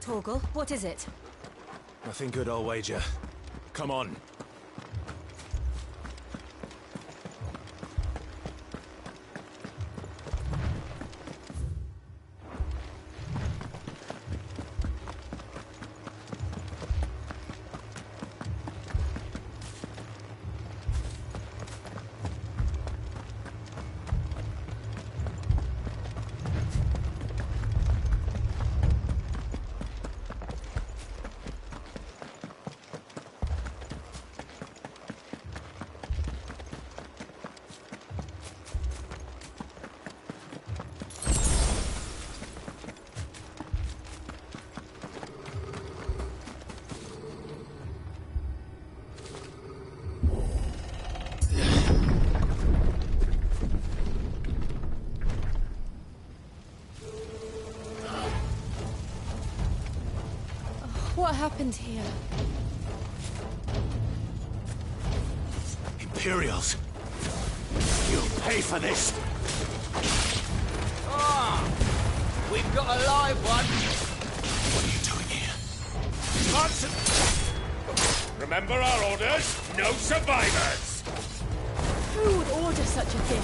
Torgal, what is it? Nothing good, I'll wager. Come on. What happened here? Imperials! You'll pay for this! Ah! We've got a live one! What are you doing here? Remember our orders? No survivors! Who would order such a thing?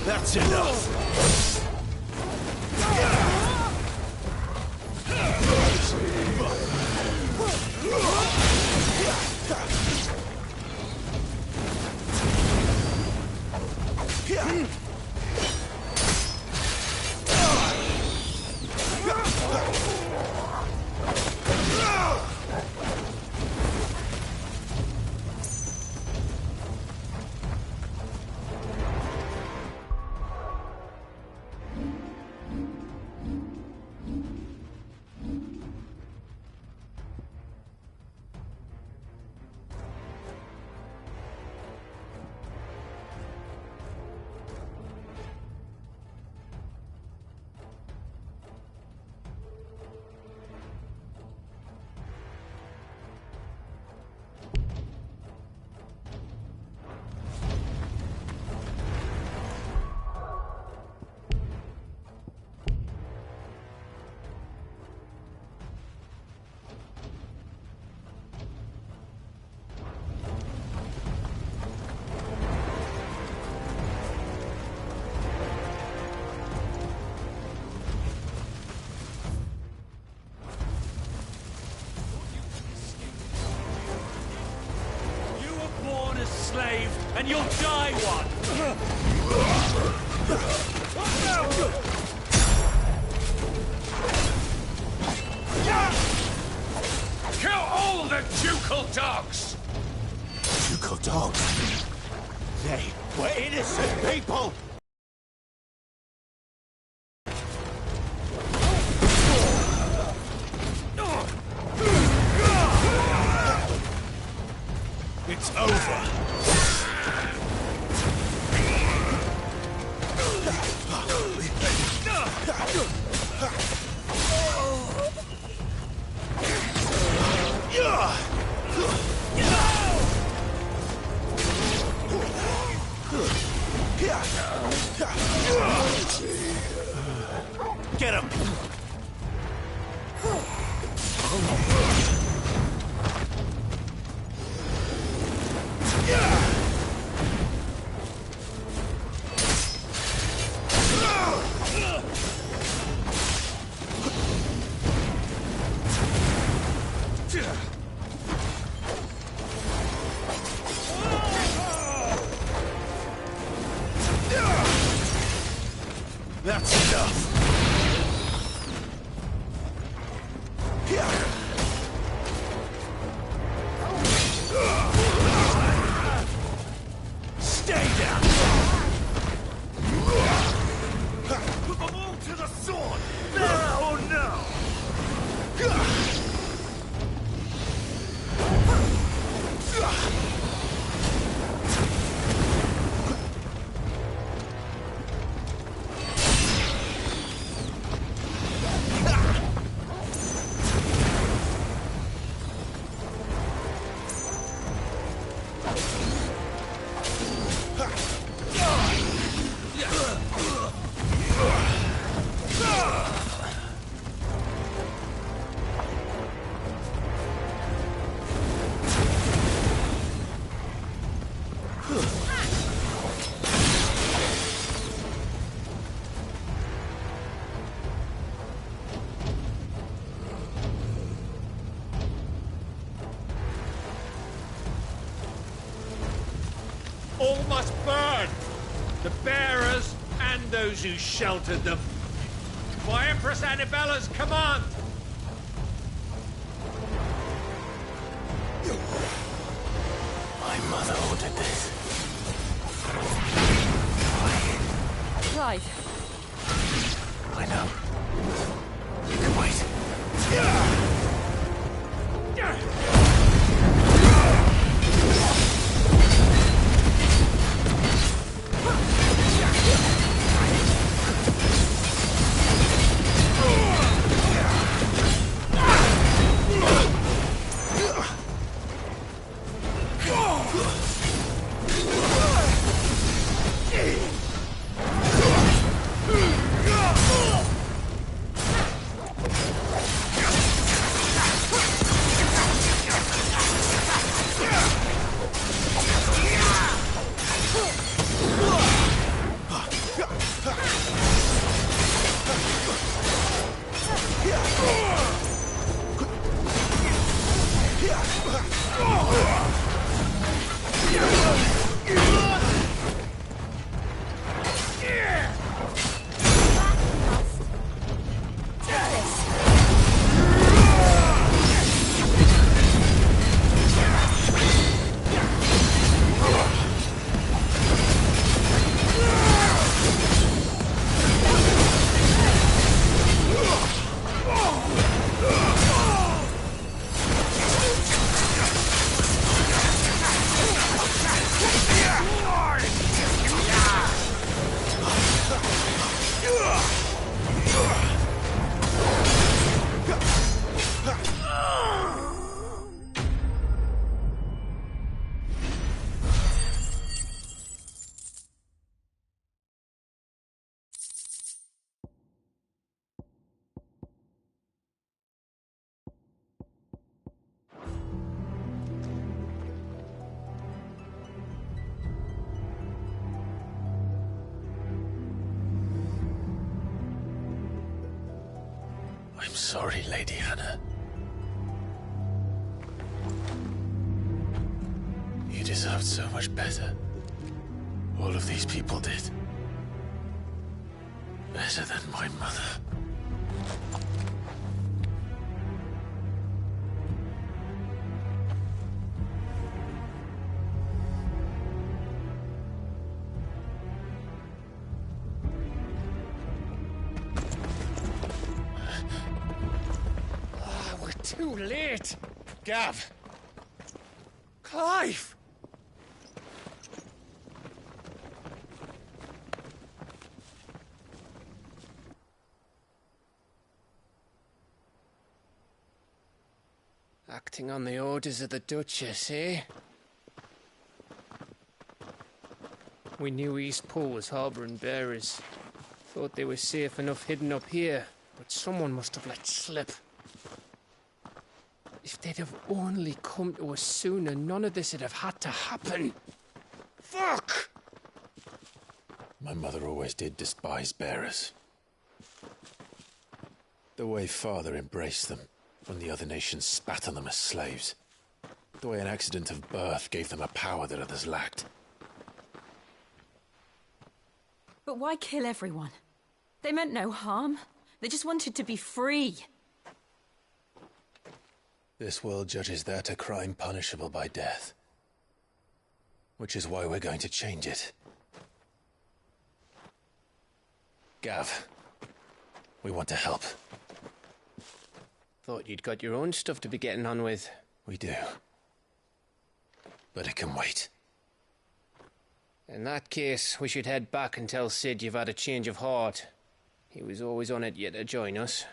That's enough! Slave, and you'll die one! Kill all the ducal dogs! Ducal dogs? They were innocent people! It's over! Get him! That's enough! Stay down! Put them all to the sword! There or no! must burn. The bearers and those who sheltered them. By Empress Annabella's command. My mother ordered this. Clive. I know. You can wait. I'm sorry, Lady Hannah. You deserved so much better. All of these people did. Better than my mother. Too late! Gav! Clive! Acting on the orders of the Duchess, eh? We knew East Pool was harbouring bearers. Thought they were safe enough hidden up here, but someone must have let slip. If they'd have only come to us sooner, none of this would have had to happen. Fuck! My mother always did despise bearers. The way Father embraced them, when the other nations spat on them as slaves. The way an accident of birth gave them a power that others lacked. But why kill everyone? They meant no harm. They just wanted to be free. This world judges that a crime punishable by death. Which is why we're going to change it. Gav, we want to help. Thought you'd got your own stuff to be getting on with. We do. But it can wait. In that case, we should head back and tell Sid you've had a change of heart. He was always on it yet to join us.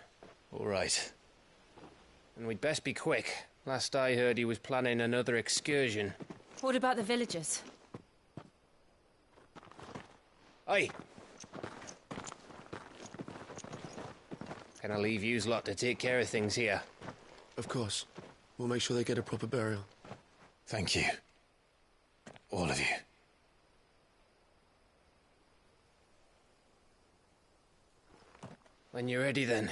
All right. And we'd best be quick. Last I heard, he was planning another excursion. What about the villagers? Aye. Can I leave yous lot to take care of things here? Of course. We'll make sure they get a proper burial. Thank you. All of you. When you're ready, then.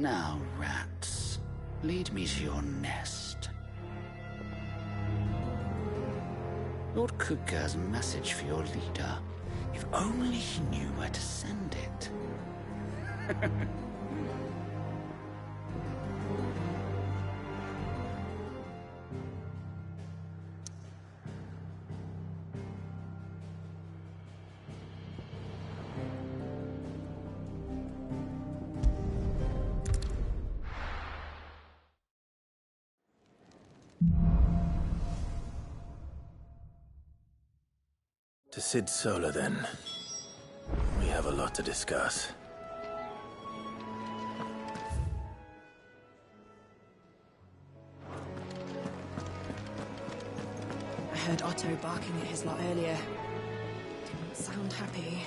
Now, rats, lead me to your nest. Lord Kudka has a message for your leader. If only he knew where to send it. To Sid Solar, then. We have a lot to discuss. I heard Otto barking at his lot earlier. Didn't sound happy.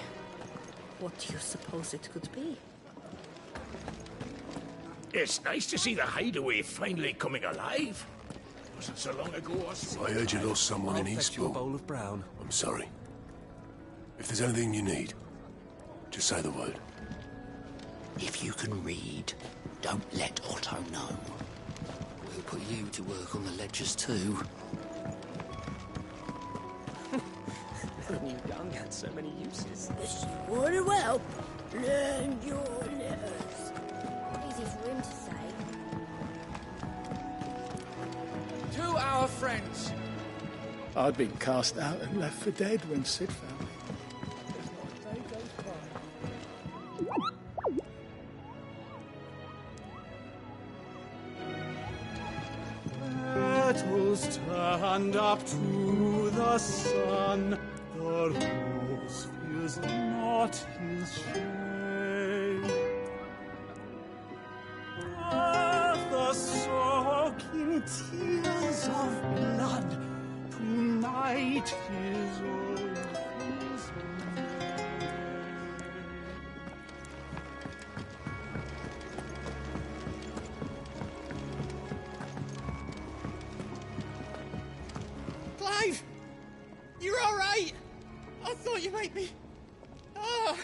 What do you suppose it could be? It's nice to see the hideaway finally coming alive. Wasn't so long ago I heard you lost someone in Eastpool. bowl of brown. I'm sorry. If there's anything you need, just say the word. If you can read, don't let Otto know. We'll put you to work on the ledgers too. When you young had so many uses. Very well. Learn your letters. Easy for him to say. To our friends. I'd been cast out and left for dead when Sid found me. There's not a day goes by. Petals stand up to the sun. The rose feels not his shame. The soaking tears of blood tonight is all his Clive! You're all right! I thought you might be... Ah!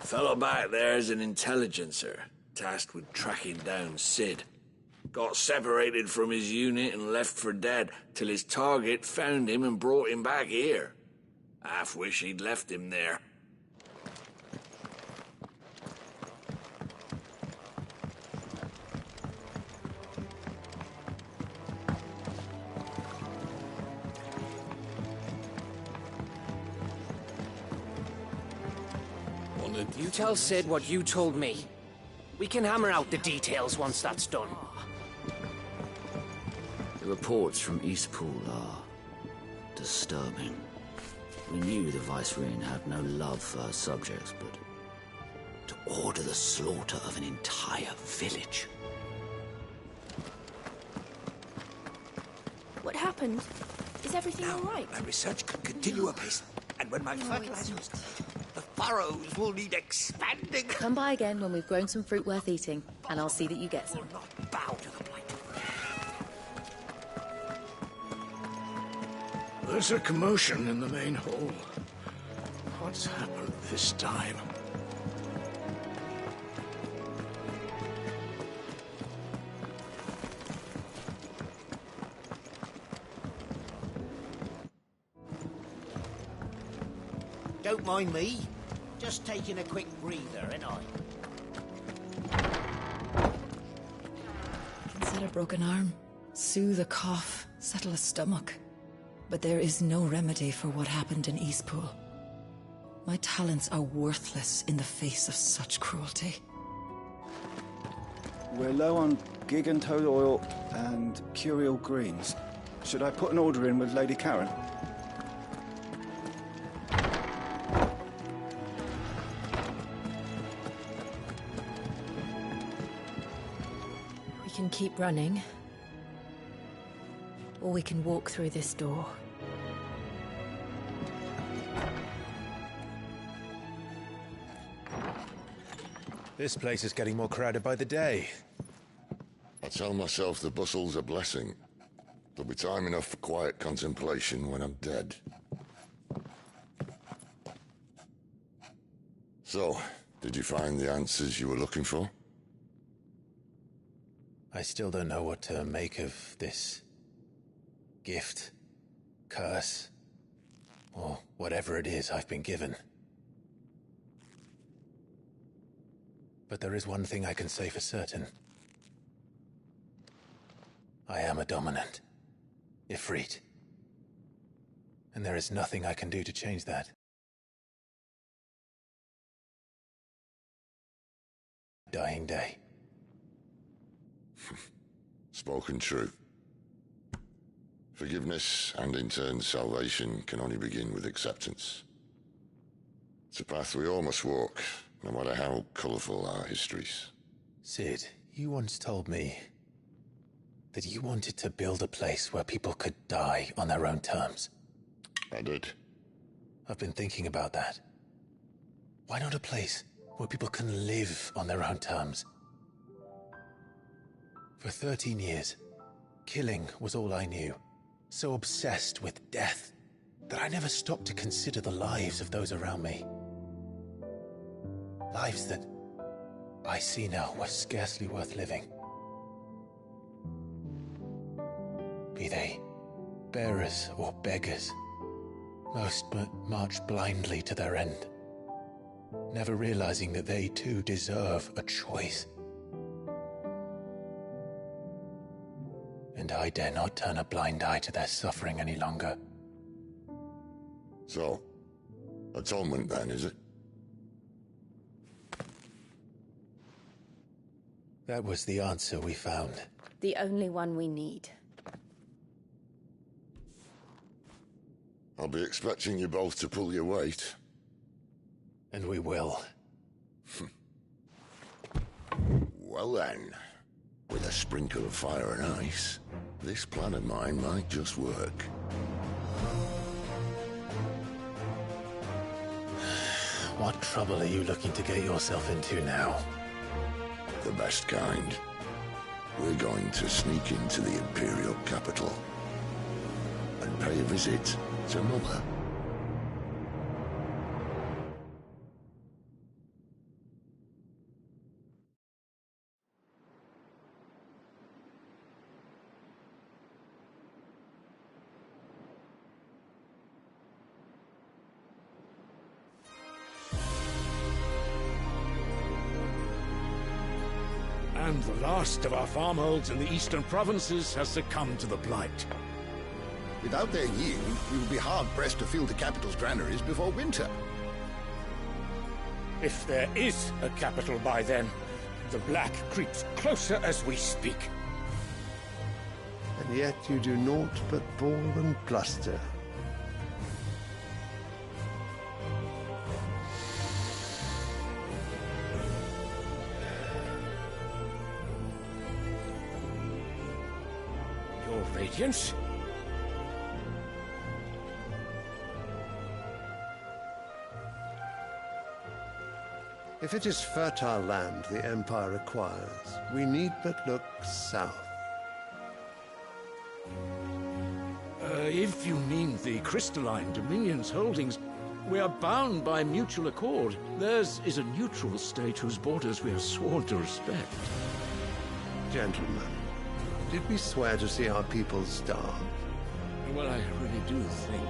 Fellow back there's an intelligencer, tasked with tracking down Sid. Got separated from his unit and left for dead, till his target found him and brought him back here. Half wish he'd left him there. You tell Sid what you told me. We can hammer out the details once that's done. The reports from Eastpool are disturbing. We knew the Vicereine had no love for her subjects, but to order the slaughter of an entire village. What happened? Is everything all right? My research can continue apace, and when my fertilizer is complete, the furrows will need expanding. Come by again when we've grown some fruit worth eating, and I'll see that you get some. Will not bow to the blight. There's a commotion in the main hall. What's happened this time? Don't mind me. Just taking a quick breather, ain't I? Can set a broken arm, soothe a cough, settle a stomach. But there is no remedy for what happened in Eastpool. My talents are worthless in the face of such cruelty. We're low on gig and toad oil and curial greens. Should I put an order in with Lady Karen? We can keep running, or we can walk through this door. This place is getting more crowded by the day. I tell myself the bustle's a blessing. There'll be time enough for quiet contemplation when I'm dead. So, did you find the answers you were looking for? I still don't know what to make of this gift, curse, or whatever it is I've been given. But there is one thing I can say for certain. I am a dominant, Ifrit. And there is nothing I can do to change that. Dying day. Spoken true. Forgiveness and in turn salvation can only begin with acceptance. It's a path we all must walk, no matter how colourful our histories. Sid, you once told me that you wanted to build a place where people could die on their own terms. I did. I've been thinking about that. Why not a place where people can live on their own terms? For 13 years, killing was all I knew. So obsessed with death that I never stopped to consider the lives of those around me. Lives that I see now were scarcely worth living. Be they bearers or beggars, most march blindly to their end, never realizing that they too deserve a choice. And I dare not turn a blind eye to their suffering any longer. So, atonement then, is it? That was the answer we found. The only one we need. I'll be expecting you both to pull your weight. And we will. Well then, with a sprinkle of fire and ice, this plan of mine might just work. What trouble are you looking to get yourself into now? The best kind. We're going to sneak into the Imperial capital and pay a visit to Mother. And the last of our farmholds in the eastern provinces has succumbed to the blight. Without their yield, we will be hard-pressed to fill the capital's granaries before winter. If there is a capital by then, the black creeps closer as we speak. And yet you do naught but bawl and bluster. Your Radiance? If it is fertile land the Empire requires, we need but look south. If you mean the crystalline Dominion's holdings, we are bound by mutual accord. Theirs is a neutral state whose borders we are sworn to respect. Gentlemen, did we swear to see our people starve? Well, I really do think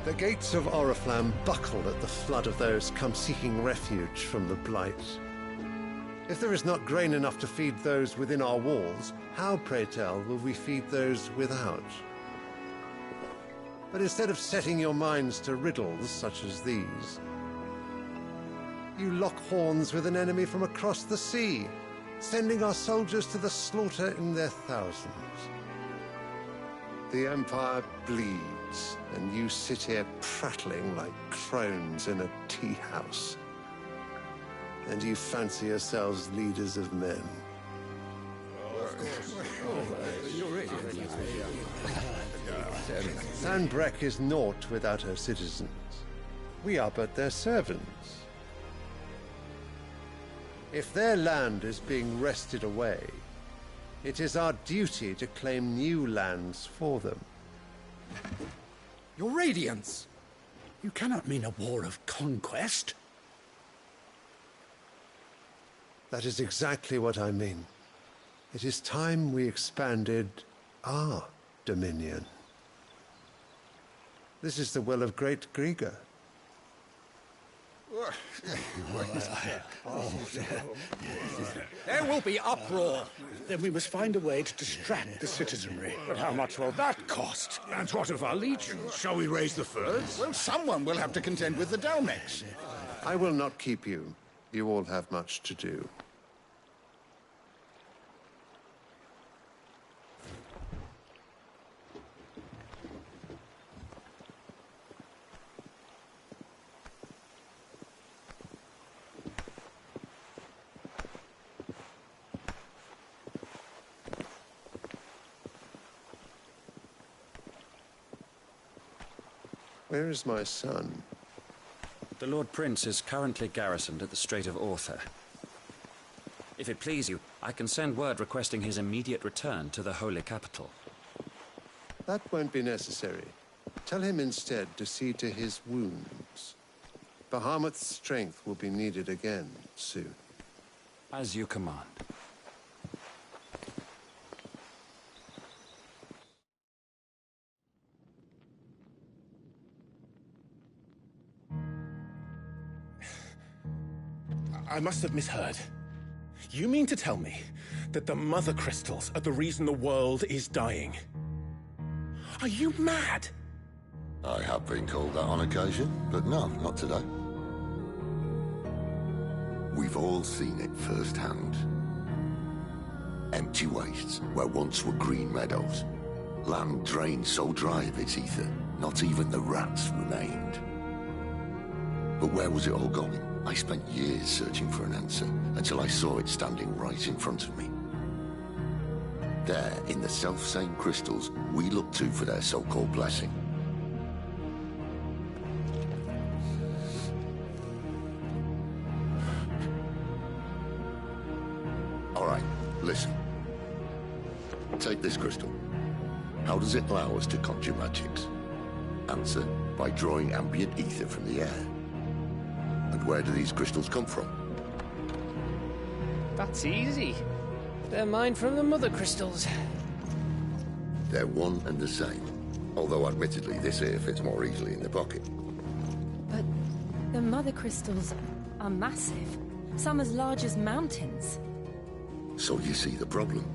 The gates of Oriflamme buckle at the flood of those come seeking refuge from the blight. If there is not grain enough to feed those within our walls, how, pray tell, will we feed those without? But instead of setting your minds to riddles such as these, you lock horns with an enemy from across the sea, sending our soldiers to the slaughter in their thousands. The Empire bleeds, and you sit here prattling like crones in a tea house. And you fancy yourselves leaders of men. Sandbreck is naught without her citizens. We are but their servants. If their land is being wrested away, it is our duty to claim new lands for them. Your Radiance! You cannot mean a war of conquest. That is exactly what I mean. It is time we expanded our dominion. This is the will of great Grieger. There will be uproar. Then we must find a way to distract the citizenry. But how much will that cost? And what of our legions? Shall we raise the furs? Well, someone will have to contend with the Dalmex. I will not keep you. You all have much to do. Where is my son? The Lord Prince is currently garrisoned at the Strait of Arthur. If it please you, I can send word requesting his immediate return to the Holy Capital. That won't be necessary. Tell him instead to see to his wounds. Bahamut's strength will be needed again soon. As you command. I must have misheard. You mean to tell me that the Mother Crystals are the reason the world is dying? Are you mad? I have been called that on occasion, but no, not today. We've all seen it firsthand. Empty wastes where once were green meadows. Land drained so dry of its ether, not even the rats remained. But where was it all going? I spent years searching for an answer, until I saw it standing right in front of me. There, in the self-same crystals we look to for their so-called blessing. All right, listen. Take this crystal. How does it allow us to conjure magics? Answer, by drawing ambient ether from the air. And where do these crystals come from? That's easy. They're mine from the Mother Crystals. They're one and the same. Although admittedly this here fits more easily in the pocket. But the Mother Crystals are massive. Some as large as mountains. So you see the problem.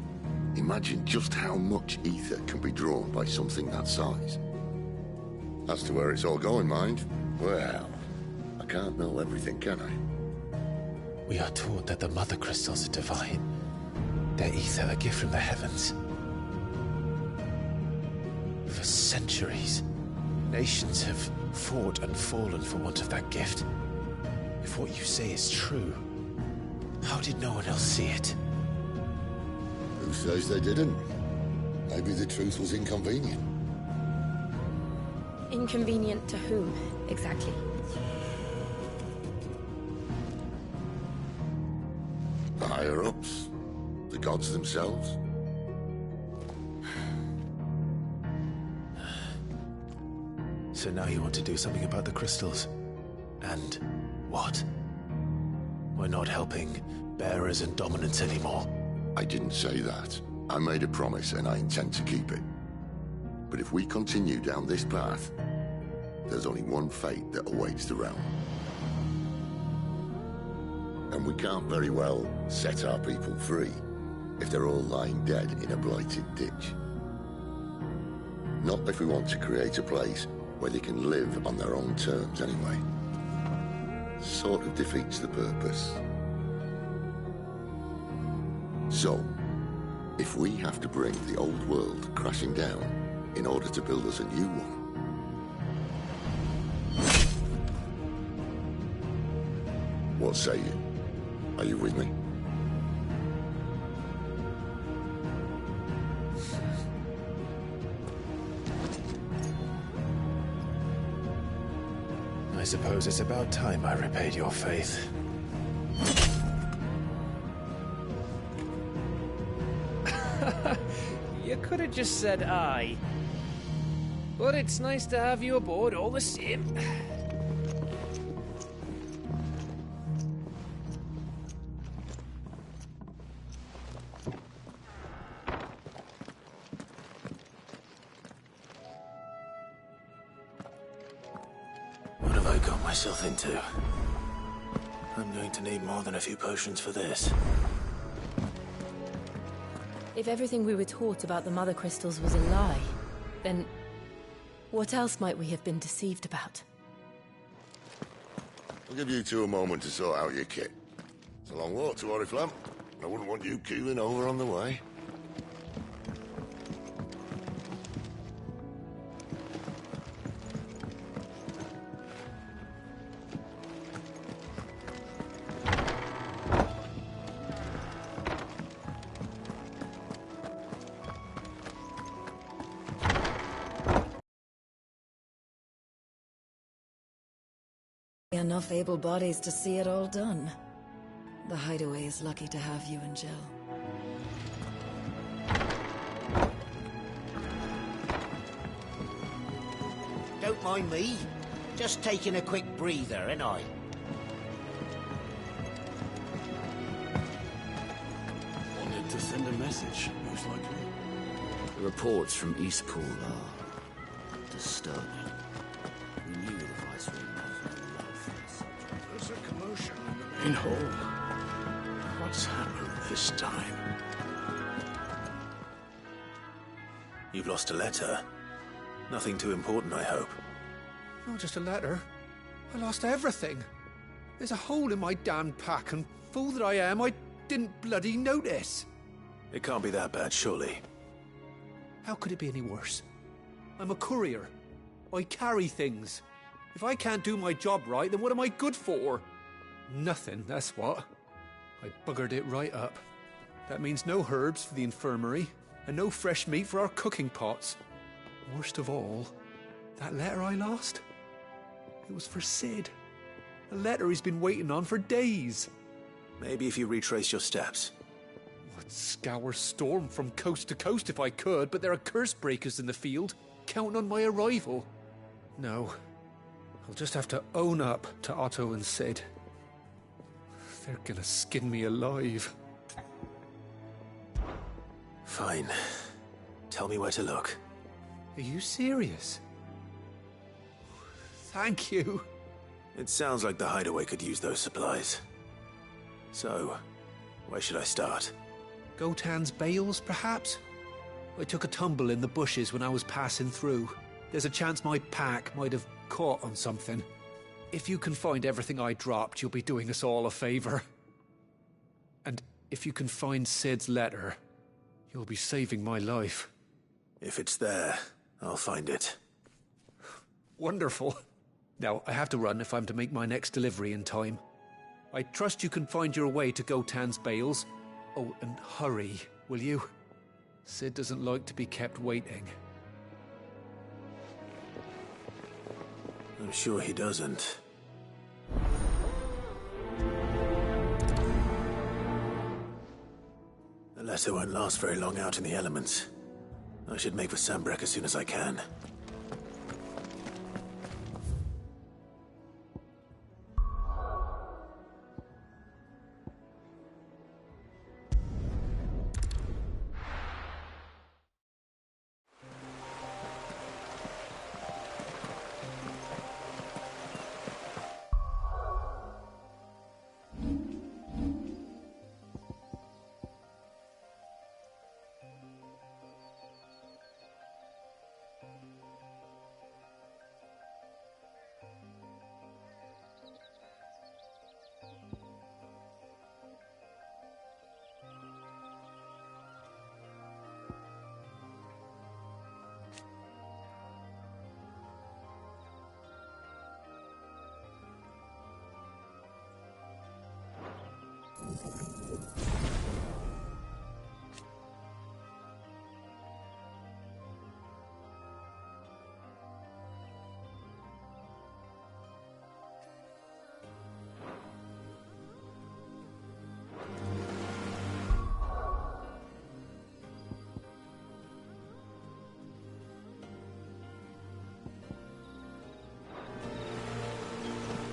Imagine just how much ether can be drawn by something that size. As to where it's all going, mind, well, I can't know everything, can I? We are taught that the Mother Crystals are divine. Their ether a gift from the heavens. For centuries, nations have fought and fallen for want of that gift. If what you say is true, how did no one else see it? Who says they didn't? Maybe the truth was inconvenient. Inconvenient to whom, exactly? The higher-ups? The gods themselves? So now you want to do something about the crystals? And what? We're not helping bearers and dominants anymore. I didn't say that. I made a promise and I intend to keep it. But if we continue down this path, there's only one fate that awaits the realm. And we can't very well set our people free if they're all lying dead in a blighted ditch. Not if we want to create a place where they can live on their own terms anyway. Sort of defeats the purpose. So, if we have to bring the old world crashing down, in order to build us a new one. What say you? Are you with me? I suppose it's about time I repaid your faith. You could have just said aye. But it's nice to have you aboard all the same. What have I got myself into? I'm going to need more than a few potions for this. If everything we were taught about the Mother Crystals was a lie, then what else might we have been deceived about? I'll give you two a moment to sort out your kit. It's a long walk to Oriflamme. I wouldn't want you keeling over on the way. Enough able bodies to see it all done. The Hideaway is lucky to have you and Jill. Don't mind me. Just taking a quick breather, ain't I? Wanted to send a message, most likely. The reports from Eastpool are disturbing. We knew the Viceroy had no love for the subject. There's a commotion in the main hall. What's happened this time? You've lost a letter. Nothing too important, I hope. Not just a letter. I lost everything. There's a hole in my damned pack, and fool that I am, I didn't bloody notice. It can't be that bad, surely. How could it be any worse? I'm a courier. I carry things. If I can't do my job right, then what am I good for? Nothing, that's what. I buggered it right up. That means no herbs for the infirmary, and no fresh meat for our cooking pots. Worst of all, that letter I lost? It was for Sid. A letter he's been waiting on for days. Maybe if you retrace your steps. I'd scour Storm from coast to coast if I could, but there are curse breakers in the field, counting on my arrival. No, I'll just have to own up to Otto and Sid. They're gonna skin me alive. Fine. Tell me where to look. Are you serious? Thank you. It sounds like the Hideaway could use those supplies. So, where should I start? Gotan's bales, perhaps? I took a tumble in the bushes when I was passing through. There's a chance my pack might have caught on something. If you can find everything I dropped, you'll be doing us all a favor. And if you can find Sid's letter, you'll be saving my life. If it's there, I'll find it. Wonderful. Now, I have to run if I'm to make my next delivery in time. I trust you can find your way to Gotan's bales. Oh, and hurry, will you? Sid doesn't like to be kept waiting. I'm sure he doesn't. The letter won't last very long out in the elements. I should make for Sambrek as soon as I can.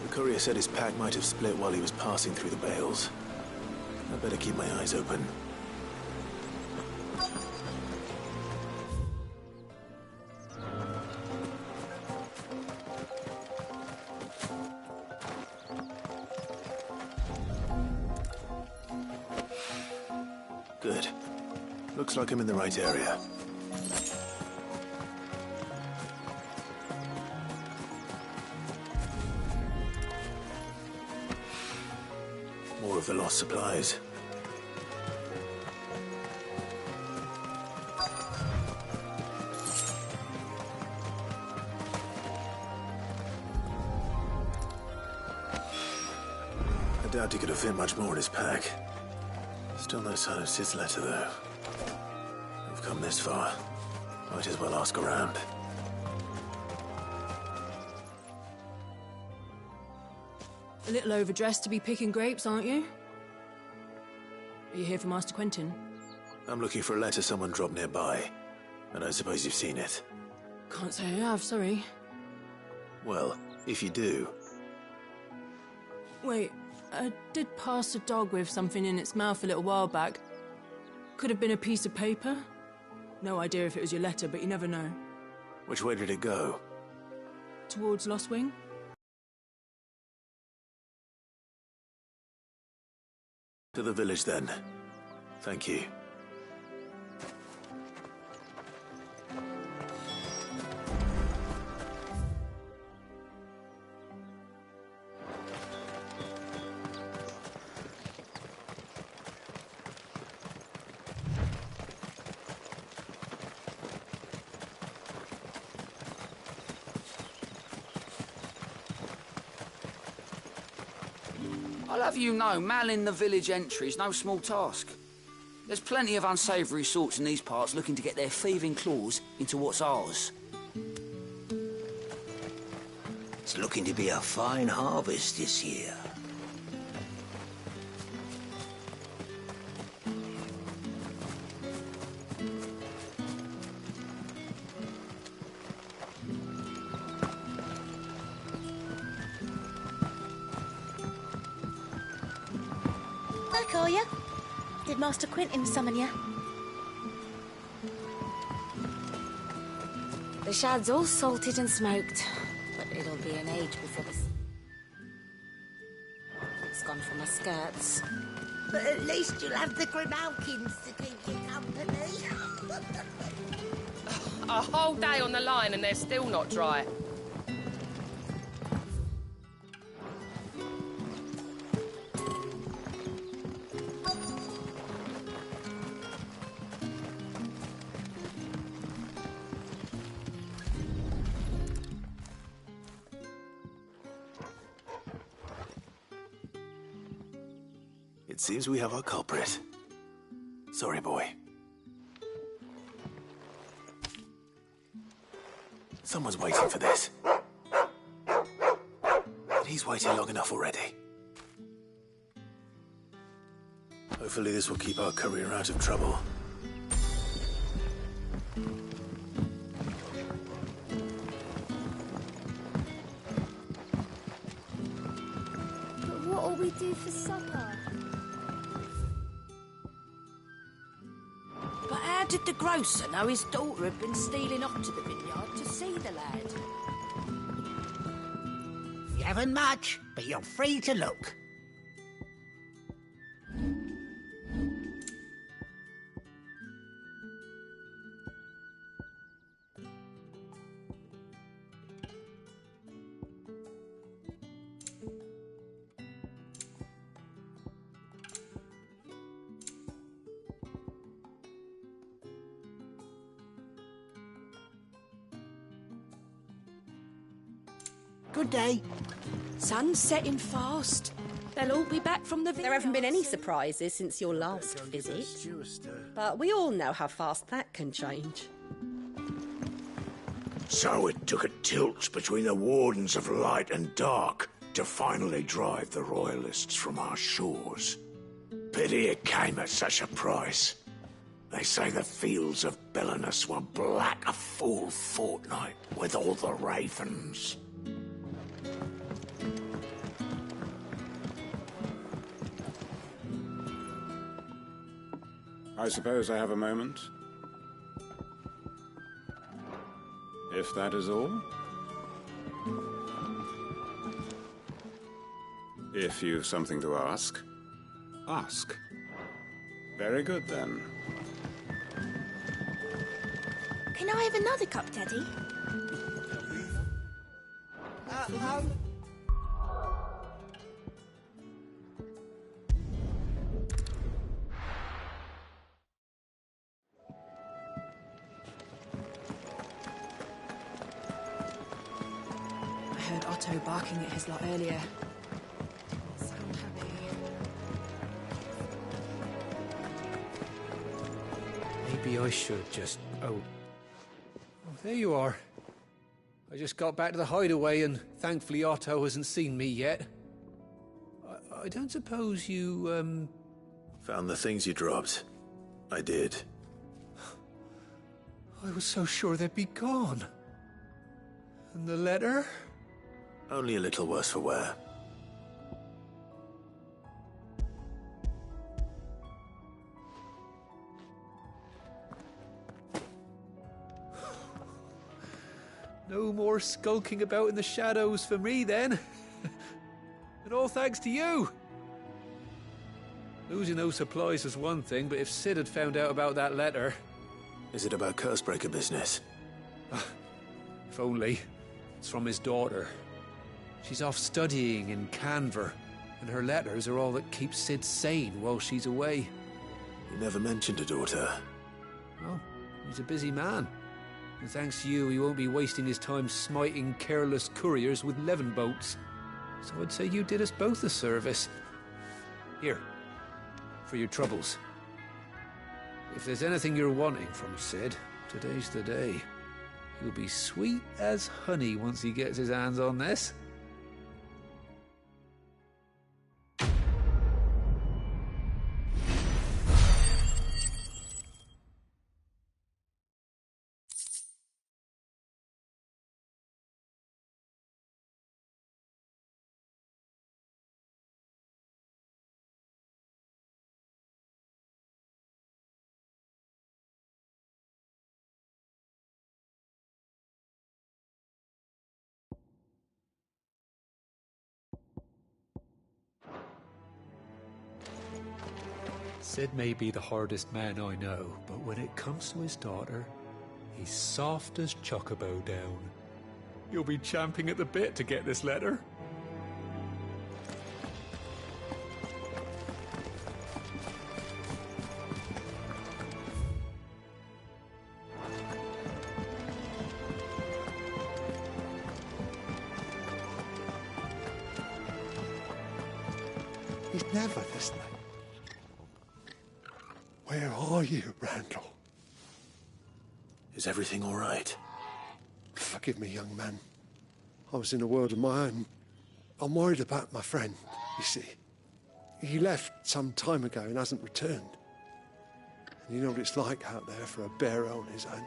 The courier said his pack might have split while he was passing through the bales. I'd better keep my eyes open. Good. Looks like I'm in the right area. More of the lost supplies. I doubt he could have fit much more in his pack. Still no sign of Sid's letter, though. We've come this far. Might as well ask around. A little overdressed to be picking grapes, aren't you? Are you here for Master Quentin? I'm looking for a letter someone dropped nearby. I don't suppose you've seen it. Can't say I have, sorry. Well, if you do... Wait, I did pass a dog with something in its mouth a little while back. Could have been a piece of paper. No idea if it was your letter, but you never know. Which way did it go? Towards Lost Wing? To the village, then. Thank you. I'll have you know, manning the village entry is no small task. There's plenty of unsavoury sorts in these parts looking to get their thieving claws into what's ours. It's looking to be a fine harvest this year. Back, are you? Did Master Quentin summon you? The shad's all salted and smoked, but it'll be an age before this. It's gone for my skirts. But at least you'll have the Grimalkins to keep you company. A whole day on the line and they're still not dry. It seems we have our culprit. Sorry, boy. Someone's waiting for this. But he's waited long enough already. Hopefully this will keep our courier out of trouble. But what'll we do for supper? But how did the grocer know his daughter had been stealing off to the vineyard to see the lad? You haven't much, but you're free to look. Good day. Sun's setting fast. They'll all be back from the vineyard. There haven't been any surprises since your last visit. But we all know how fast that can change. So it took a tilt between the Wardens of Light and Dark to finally drive the Royalists from our shores. Pity it came at such a price. They say the fields of Belenus were black a full fortnight with all the ravens. I suppose I have a moment. If that is all. If you've something to ask, ask. Very good, then. Can I have another cup, Daddy? I heard Otto barking at his lot earlier. Sound heavy. Maybe I should just... Oh, there you are. I just got back to the hideaway and thankfully Otto hasn't seen me yet. I don't suppose you, Found the things you dropped. I did. I was so sure they'd be gone. And the letter? Only a little worse for wear. No more skulking about in the shadows for me, then. And all thanks to you. Losing those supplies was one thing, but if Sid had found out about that letter... Is it about Cursebreaker business? If only. It's from his daughter. She's off studying in Canver, and her letters are all that keep Sid sane while she's away. You never mentioned a daughter. Well, he's a busy man. And thanks to you, he won't be wasting his time smiting careless couriers with levin boats. So I'd say you did us both a service. Here, for your troubles. If there's anything you're wanting from Sid, today's the day. He'll be sweet as honey once he gets his hands on this. Sid may be the hardest man I know, but when it comes to his daughter, he's soft as Chocobo down. You'll be champing at the bit to get this letter. He's never listening. Where are you, Randall? Is everything all right? Forgive me, young man. I was in a world of my own. I'm worried about my friend, you see. He left some time ago and hasn't returned. And you know what it's like out there for a bearer on his own.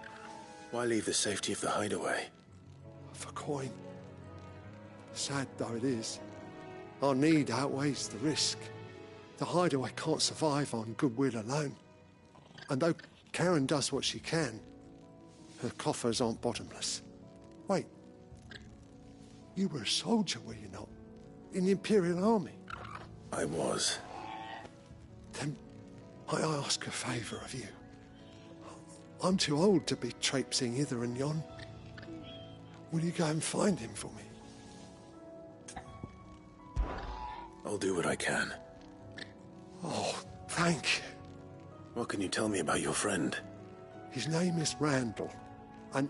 Why leave the safety of the hideaway? For coin. Sad though it is, our need outweighs the risk. The hideaway can't survive on goodwill alone. And though Karen does what she can, her coffers aren't bottomless. Wait. You were a soldier, were you not? In the Imperial Army? I was. Then I ask a favour of you. I'm too old to be traipsing hither and yon. Will you go and find him for me? I'll do what I can. Oh, thank you. What can you tell me about your friend? His name is Randall, and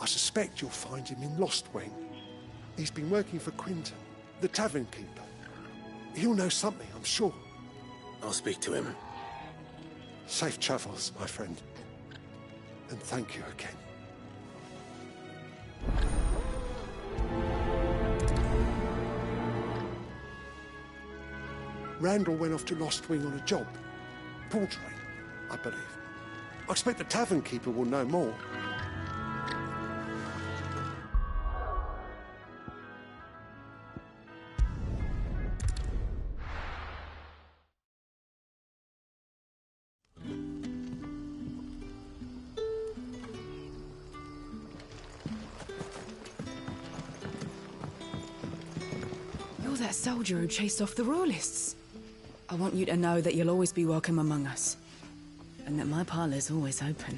I suspect you'll find him in Lost Wing. He's been working for Quinton, the tavern keeper. He'll know something, I'm sure. I'll speak to him. Safe travels, my friend. And thank you again. Randall went off to Lost Wing on a job. Portrait, I believe. I expect the tavern keeper will know more. You're that soldier who chased off the Royalists. I want you to know that you'll always be welcome among us. And that my parlour's always open.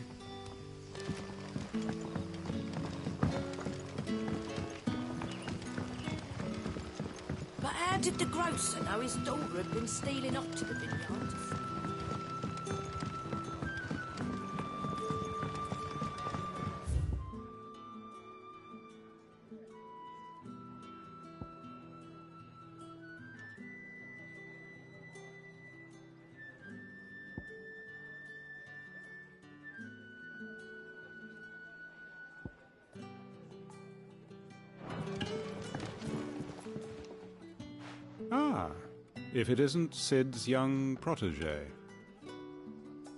But how did the grocer know his daughter had been stealing off to the vineyard? Ah, if it isn't Sid's young protege.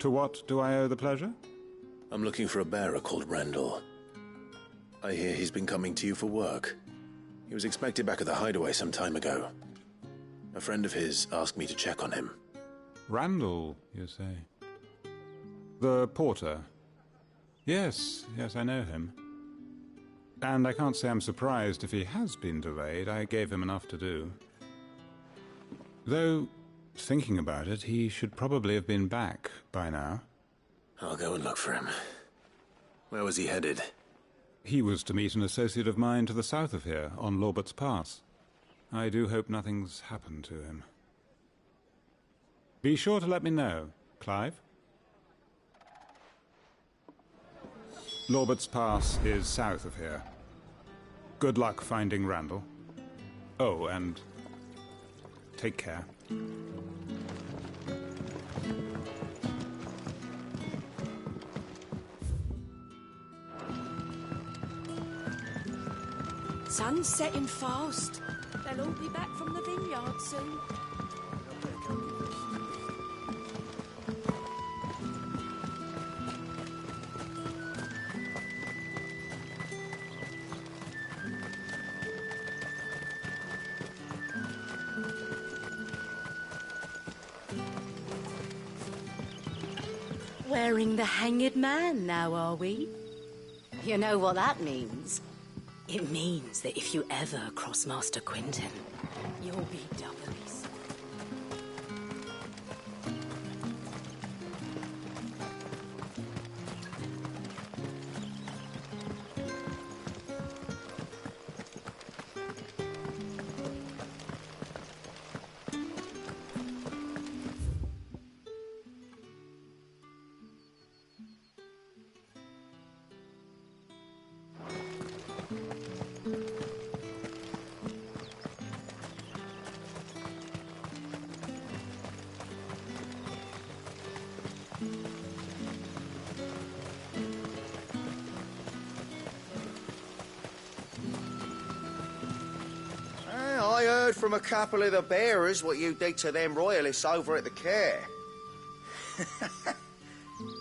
To what do I owe the pleasure? I'm looking for a bearer called Randall. I hear he's been coming to you for work. He was expected back at the hideaway some time ago. A friend of his asked me to check on him. Randall, you say? The porter? Yes, I know him. And I can't say I'm surprised if he has been delayed. I gave him enough to do. Though, thinking about it, he should probably have been back by now. I'll go and look for him. Where was he headed? He was to meet an associate of mine to the south of here, on Lorbert's Pass. I do hope nothing's happened to him. Be sure to let me know, Clive. Lorbert's Pass is south of here. Good luck finding Randall. Oh, and take care. Sun's setting fast. They'll all be back from the vineyard soon. Wearing the hanged man now, are we? You know what that means? It means that if you ever cross Master Quinton, you'll be doubly sorry. I heard from a couple of the bearers what you did to them royalists over at the care.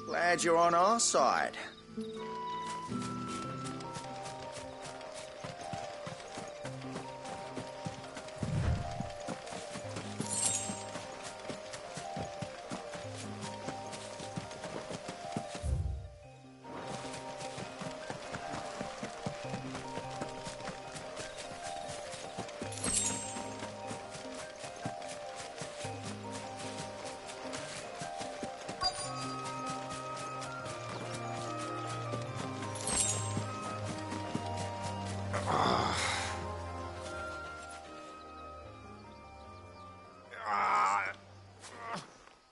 Glad you're on our side.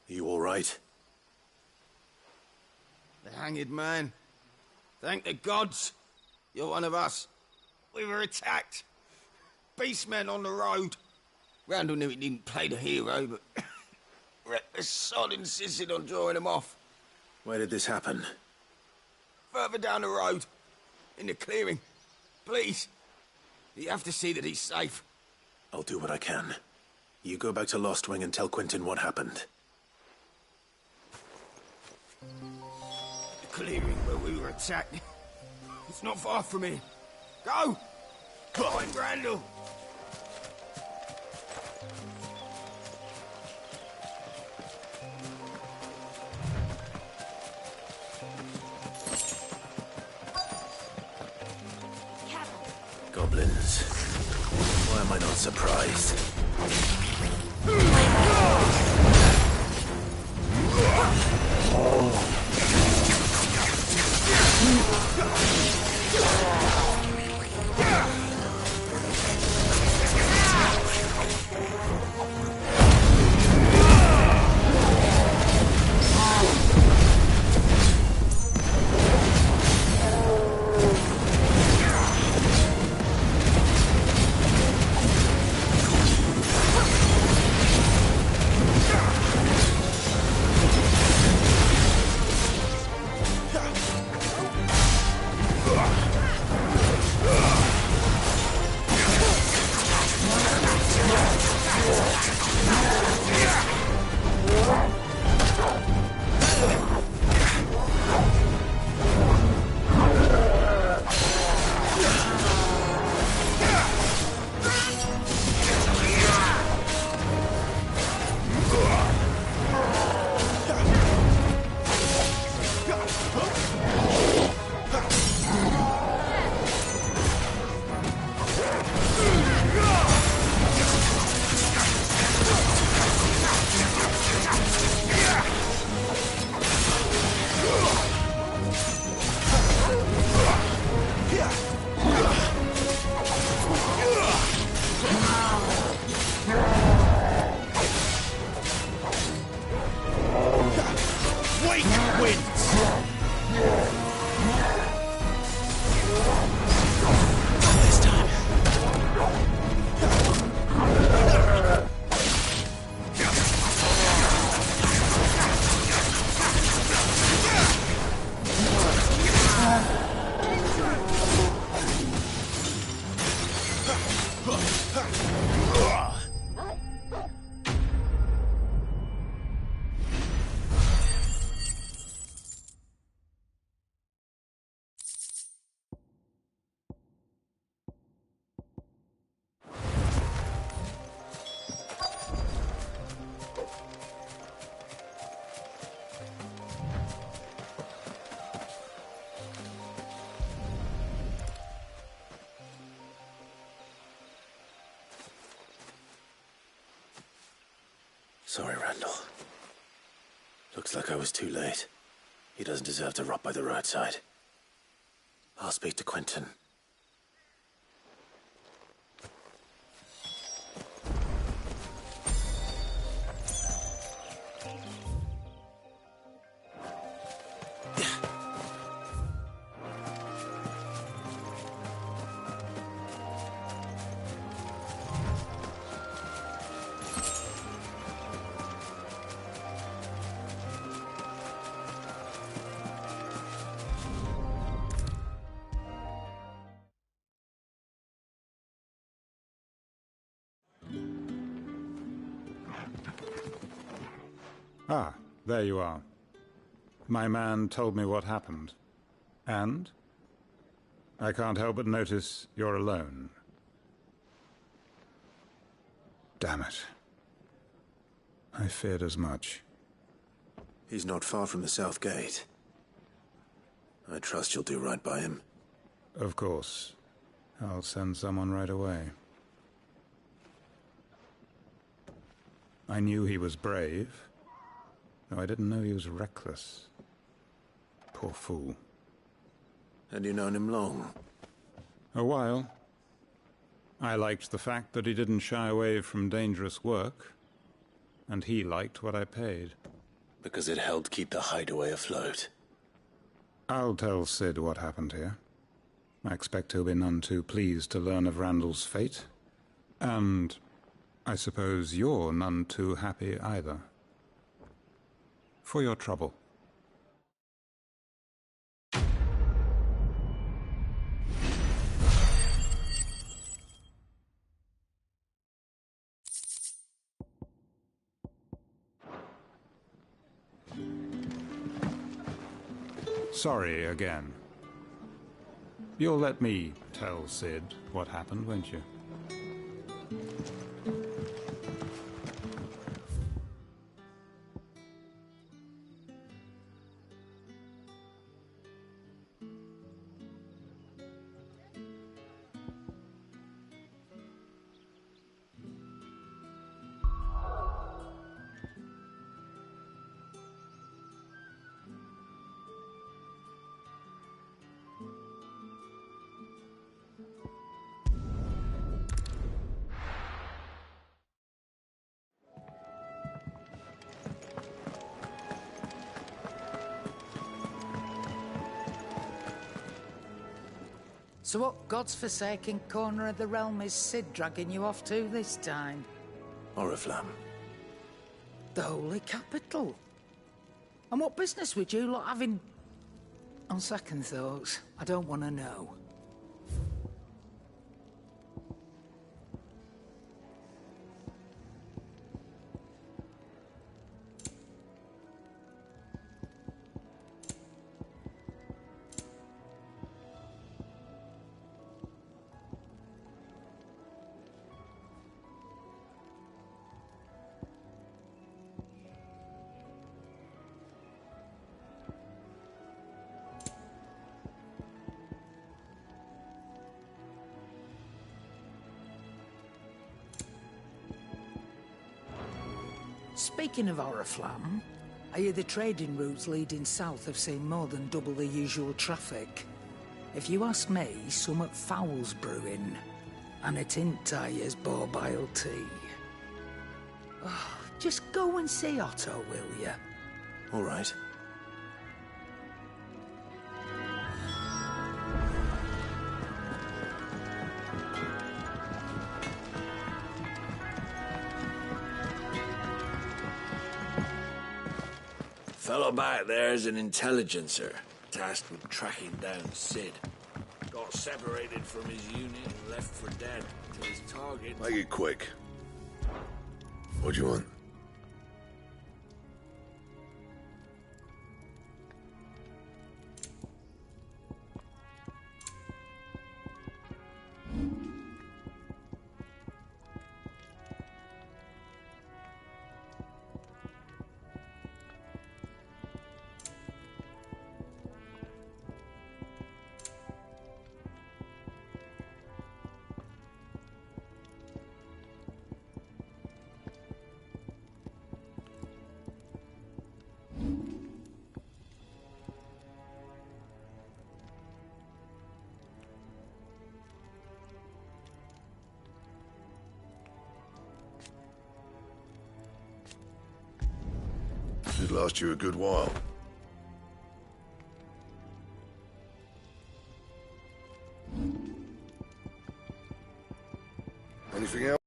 You all right? The hanged man. Thank the gods. You're one of us. We were attacked. Beastmen on the road. Randall knew he didn't play the hero, but the sod insisted on drawing him off. Where did this happen? Further down the road. In the clearing. Please. You have to see that he's safe. I'll do what I can. You go back to Lost Wing and tell Quentin what happened. The clearing where we were attacked. It's not far from here. Go! Find Randall! Goblins. Why am I not surprised? Sorry, Randall. Looks like I was too late. He doesn't deserve to rot by the roadside. I'll speak to Quentin. Ah, there you are. My man told me what happened. And? I can't help but notice you're alone. Damn it. I feared as much. He's not far from the South Gate. I trust you'll do right by him. Of course. I'll send someone right away. I knew he was brave. No, I didn't know he was reckless. Poor fool. Had you known him long? A while. I liked the fact that he didn't shy away from dangerous work, and he liked what I paid. Because it helped keep the hideaway afloat. I'll tell Sid what happened here. I expect he'll be none too pleased to learn of Randall's fate. And I suppose you're none too happy either. For your trouble. Sorry again. You'll let me tell Sid what happened, won't you? So what God's forsaken corner of the realm is Sid dragging you off to this time? Oriflamme. The Holy Capital. And what business would you lot have in... On second thoughts, I don't want to know. Speaking of Oriflamme, I hear the trading routes leading south have seen more than double the usual traffic. If you ask me, summat foul's brewing, and a Tintyre's borbile tea. Oh, just go and see Otto, will you? All right. Fellow back there's an intelligencer, tasked with tracking down Sid. Got separated from his unit and left for dead, till his target... Make it quick. What do you want? Should last you a good while. Anything else?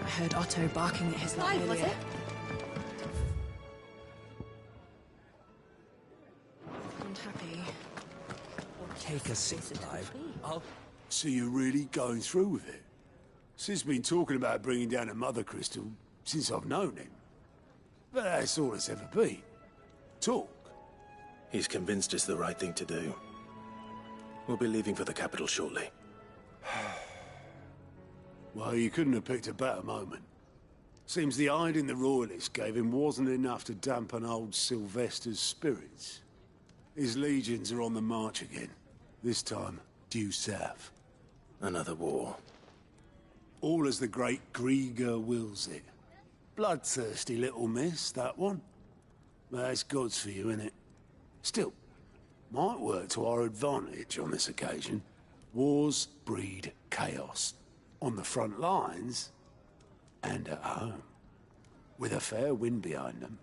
I heard Otto barking at his lot Live, was earlier. it? Unhappy. Take a seat, Live. So you're really going through with it? Sid's been talking about bringing down a mother crystal since I've known him. But that's all it's ever been. Talk. He's convinced it's the right thing to do. We'll be leaving for the capital shortly. Well, you couldn't have picked a better moment. Seems the hiding the Royalists gave him wasn't enough to dampen old Sylvester's spirits. His legions are on the march again. This time, due south. Another war. All as the great Grieger wills it. Bloodthirsty little miss, that one. That's God's for you, innit? Still, might work to our advantage on this occasion. Wars breed chaos. On the front lines, and at home. With a fair wind behind them,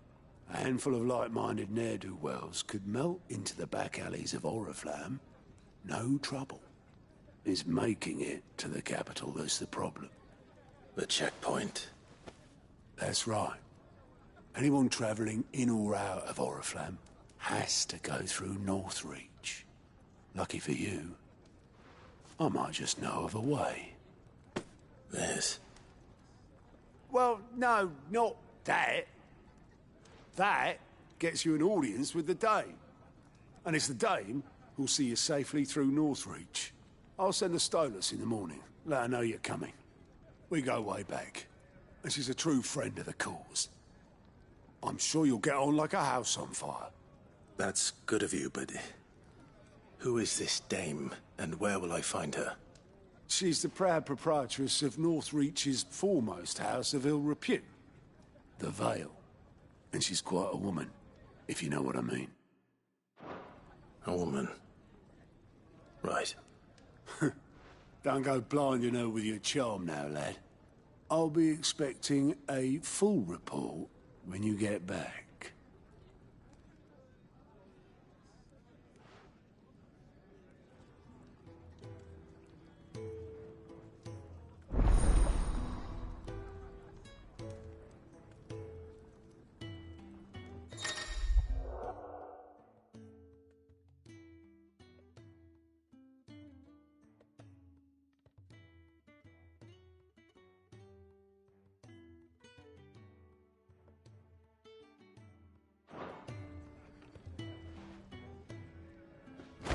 a handful of like-minded ne'er-do-wells could melt into the back alleys of Oriflamme No trouble. It's making it to the capital that's the problem. The checkpoint. That's right. Anyone travelling in or out of Oriflamme has to go through Northreach. Lucky for you, I might just know of a way. This? Well, no, not that. That gets you an audience with the Dame. And it's the Dame who'll see you safely through Northreach. I'll send the Stolas in the morning, let her know you're coming. We go way back, and she's a true friend of the cause. I'm sure you'll get on like a house on fire. That's good of you, but who is this dame, and where will I find her? She's the proud proprietress of Northreach's foremost house of ill repute, the Vale. And she's quite a woman, if you know what I mean. A woman? Right. Don't go blinding her with your charm now, lad. I'll be expecting a full report when you get back.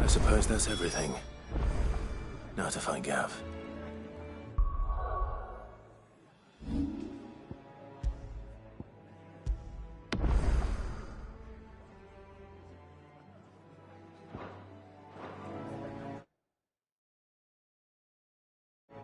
I suppose that's everything. Now to find Gav.